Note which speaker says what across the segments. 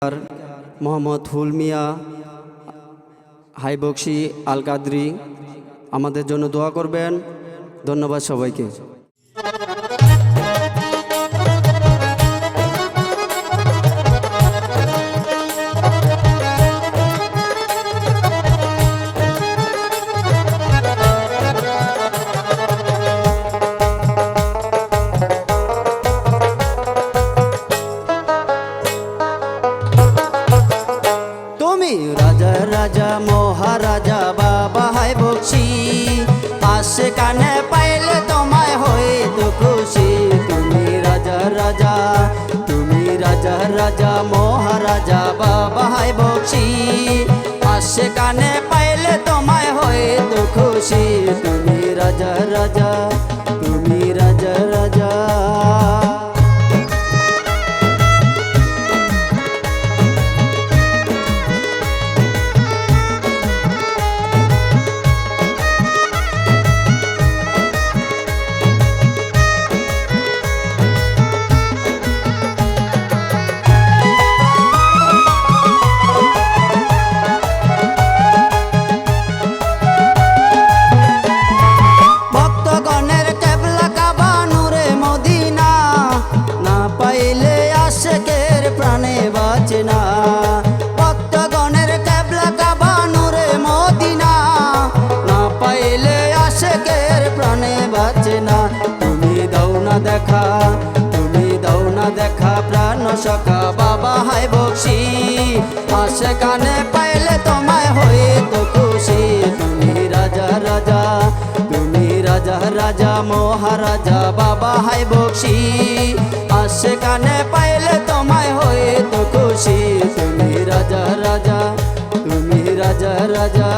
Speaker 1: আর মোহাম্মদ হুল মিয়া হাইবক্সি আল কাদরি আমাদের জন্য দোয়া করবেন। ধন্যবাদ সবাইকে। রাজা রাজা মহারাজা বাবা হাইবক্সি আসে কানে পাইলে তোমায় হইতো খুশি। তুমি রাজা রাজা, তুমি রাজা রাজা মহারাজা বাবা হাইবক্সি আসে কানে পাইলে তোমায় হইতো খুশি। তুমি রাজা রাজা, তুমি রাজা রাজা। ভক্তগণের কেবলা কাবা নূরে মদিনা, না পাইলে আশেকের প্রাণে বাঁচে না। তুমি দাও না দেখা, তুমি দাও না দেখা প্রাণ সখা বাবা হাইবক্সি আসে কানে পাইলে তোমায় হইতো খুশি। তুমি রাজা রাজা, তুমি রাজা রাজা মহারাজা বাবা হাইবক্সি আসে কানে পাইলে তোমায় হইতো খুশি। তুমি রাজা রাজা, তুমি রাজা রাজা।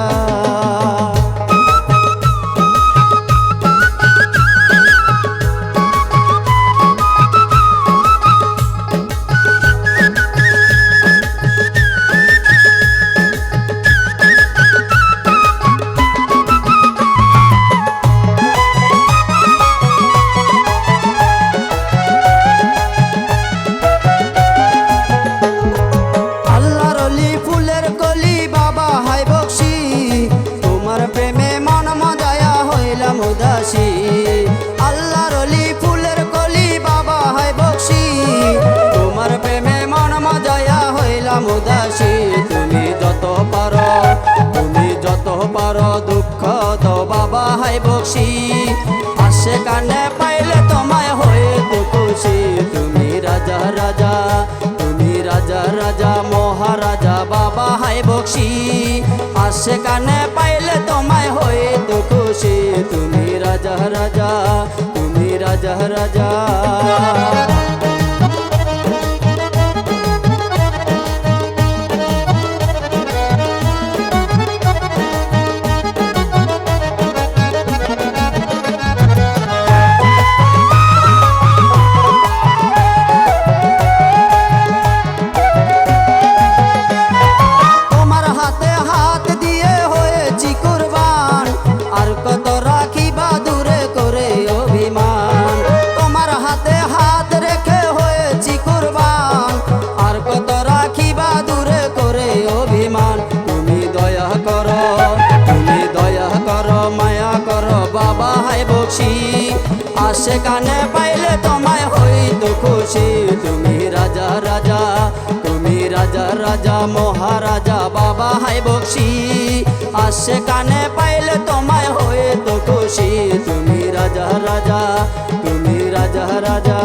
Speaker 1: আল্লাহর ওলি ফুলের কলি বাবা হাইবক্সি তোমার প্রেমে মন মজায়া হইলাম উদাসী। তুমি যত পারো, তুমি যত পারো দুঃখ দাও বাবা হাইবক্সি আসে কানে পাইলে তোমায় হইতো খুশি। তুমি রাজা রাজা, তুমি রাজা রাজা মহারাজা বাবা হাইবক্সি আসে কানে পাইলে তোমায় হইতো খুশি। তুমি রাজা রাজা, তুমি রাজা রাজা। বাবা হাইবক্সি আসে কানে পাইলে তোমায় হইতো খুশি। তুমি রাজা রাজা, তুমি রাজা রাজা মহারাজা বাবা হাইবক্সি আসে কানে পাইলে তোমায় হইতো খুশি। তুমি রাজা রাজা, তুমি রাজা রাজা।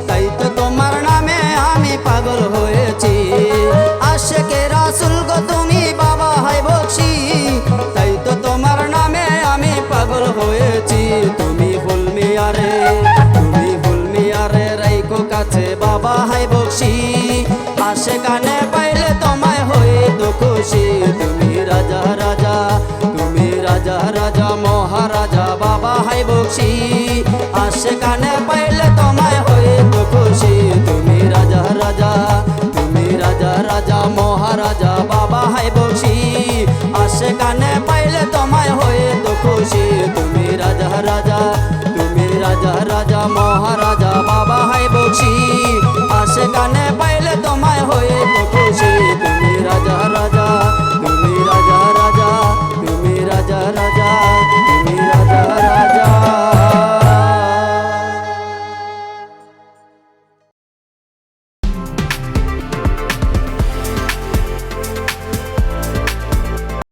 Speaker 1: তাই তো তোমার নামে আমি পাগল হয়েছি। আশেকে রাসূল গো তুমি বাবা হাইবক্সি তাই তো তোমার নামে আমি পাগল হয়েছি। তুমি হুল মিয়ারে, তুমি হুল মিয়ারে রাইকো কাছে বাবা হাইবক্সি আসে কানে পাইলে তোমায় হইতো খুশি তুমি রাজা রাজা, তুমি রাজা রাজা মহারাজা বাবা হাই বকশি, আসে কানে পাইলে তোমায় হইতো খুশি তুমি রাজা রাজা, তুমি রাজা রাজা মহারাজা বাবা হাই বকশি, আসে কানে পাইলে তোমায় হইতো খুশি তুমি রাজা রাজা, তুমি রাজা রাজা মহারাজা বাবা হাই বকশি, আসে কানে পাইলে তোমায় হইতো খুশি।